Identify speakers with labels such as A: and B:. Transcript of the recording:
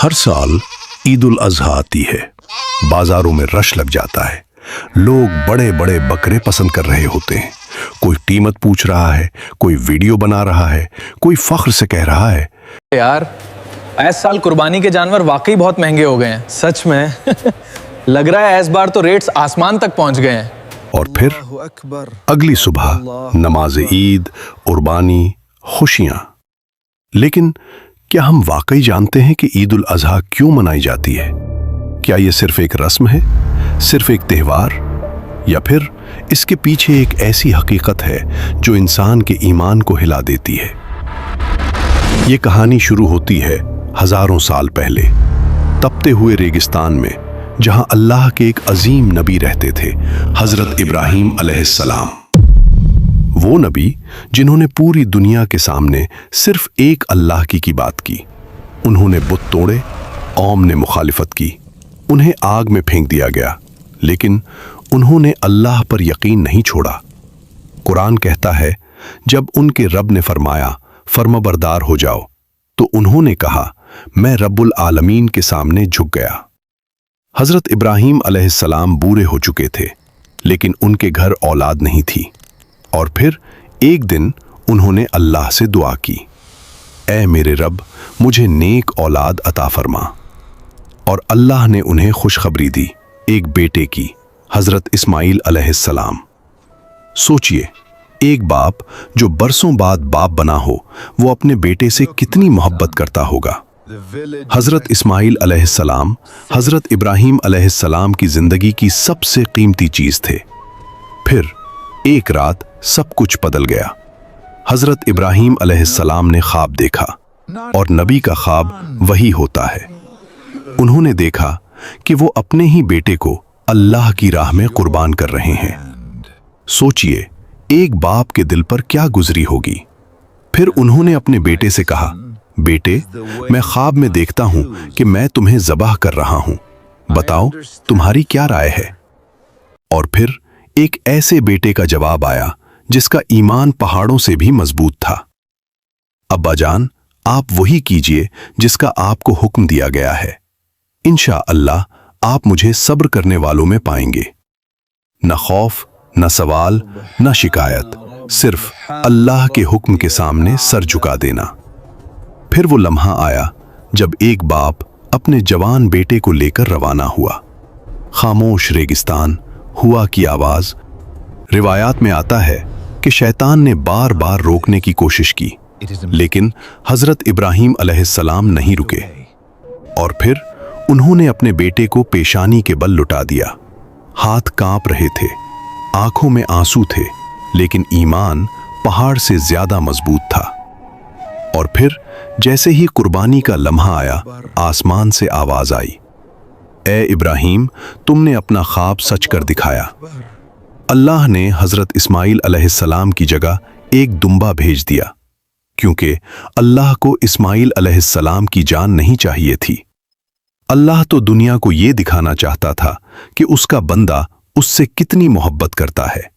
A: ہر سال عید الاضحیٰ آتی ہے، بازاروں میں رش لگ جاتا ہے، لوگ بڑے بڑے بکرے پسند کر رہے ہوتے ہیں۔ کوئی قیمت پوچھ رہا ہے، کوئی ویڈیو بنا رہا ہے، کوئی فخر سے کہہ رہا ہے
B: یار اس سال قربانی کے جانور واقعی بہت مہنگے ہو گئے ہیں، سچ میں لگ رہا ہے اس بار تو ریٹس آسمان تک پہنچ گئے ہیں۔
A: اور پھر اگلی صبح نماز عید، قربانی، خوشیاں۔ لیکن کیا ہم واقعی جانتے ہیں کہ عید الاضحیٰ کیوں منائی جاتی ہے؟ کیا یہ صرف ایک رسم ہے، صرف ایک تہوار، یا پھر اس کے پیچھے ایک ایسی حقیقت ہے جو انسان کے ایمان کو ہلا دیتی ہے؟ یہ کہانی شروع ہوتی ہے ہزاروں سال پہلے، تپتے ہوئے ریگستان میں، جہاں اللہ کے ایک عظیم نبی رہتے تھے، حضرت ابراہیم علیہ السلام۔ وہ نبی جنہوں نے پوری دنیا کے سامنے صرف ایک اللہ کی بات کی۔ انہوں نے بت توڑے، قوم نے مخالفت کی، انہیں آگ میں پھینک دیا گیا، لیکن انہوں نے اللہ پر یقین نہیں چھوڑا۔ قرآن کہتا ہے جب ان کے رب نے فرمایا فرمانبردار ہو جاؤ، تو انہوں نے کہا میں رب العالمین کے سامنے جھک گیا۔ حضرت ابراہیم علیہ السلام بوڑھے ہو چکے تھے، لیکن ان کے گھر اولاد نہیں تھی۔ اور پھر ایک دن انہوں نے اللہ سے دعا کی، اے میرے رب مجھے نیک اولاد عطا فرما۔ اور اللہ نے انہیں خوشخبری دی، ایک بیٹے کی، حضرت اسماعیل علیہ السلام۔ سوچئے، ایک باپ جو برسوں بعد باپ بنا ہو، وہ اپنے بیٹے سے کتنی محبت کرتا ہوگا۔ حضرت اسماعیل علیہ السلام حضرت ابراہیم علیہ السلام کی زندگی کی سب سے قیمتی چیز تھے۔ پھر ایک رات سب کچھ بدل گیا۔ حضرت ابراہیم علیہ السلام نے خواب دیکھا، اور نبی کا خواب وہی ہوتا ہے۔ انہوں نے دیکھا کہ وہ اپنے ہی بیٹے کو اللہ کی راہ میں قربان کر رہے ہیں۔ سوچئے، ایک باپ کے دل پر کیا گزری ہوگی۔ پھر انہوں نے اپنے بیٹے سے کہا، بیٹے میں خواب میں دیکھتا ہوں کہ میں تمہیں ذبح کر رہا ہوں، بتاؤ تمہاری کیا رائے ہے؟ اور پھر ایک ایسے بیٹے کا جواب آیا جس کا ایمان پہاڑوں سے بھی مضبوط تھا، ابا جان آپ وہی کیجئے جس کا آپ کو حکم دیا گیا ہے، انشاءاللہ آپ مجھے صبر کرنے والوں میں پائیں گے۔ نہ خوف، نہ سوال، نہ شکایت، صرف اللہ کے حکم کے سامنے سر جھکا دینا۔ پھر وہ لمحہ آیا جب ایک باپ اپنے جوان بیٹے کو لے کر روانہ ہوا۔ خاموش ریگستان، ہوا کی آواز۔ روایات میں آتا ہے کہ شیطان نے بار بار روکنے کی کوشش کی، لیکن حضرت ابراہیم علیہ السلام نہیں رکے۔ اور پھر انہوں نے اپنے بیٹے کو پیشانی کے بل لٹا دیا۔ ہاتھ کانپ رہے تھے، آنکھوں میں آنسو تھے، لیکن ایمان پہاڑ سے زیادہ مضبوط تھا۔ اور پھر جیسے ہی قربانی کا لمحہ آیا، آسمان سے آواز آئی، اے ابراہیم تم نے اپنا خواب سچ کر دکھایا۔ اللہ نے حضرت اسماعیل علیہ السلام کی جگہ ایک دمبا بھیج دیا، کیونکہ اللہ کو اسماعیل علیہ السلام کی جان نہیں چاہیے تھی۔ اللہ تو دنیا کو یہ دکھانا چاہتا تھا کہ اس کا بندہ اس سے کتنی محبت کرتا ہے۔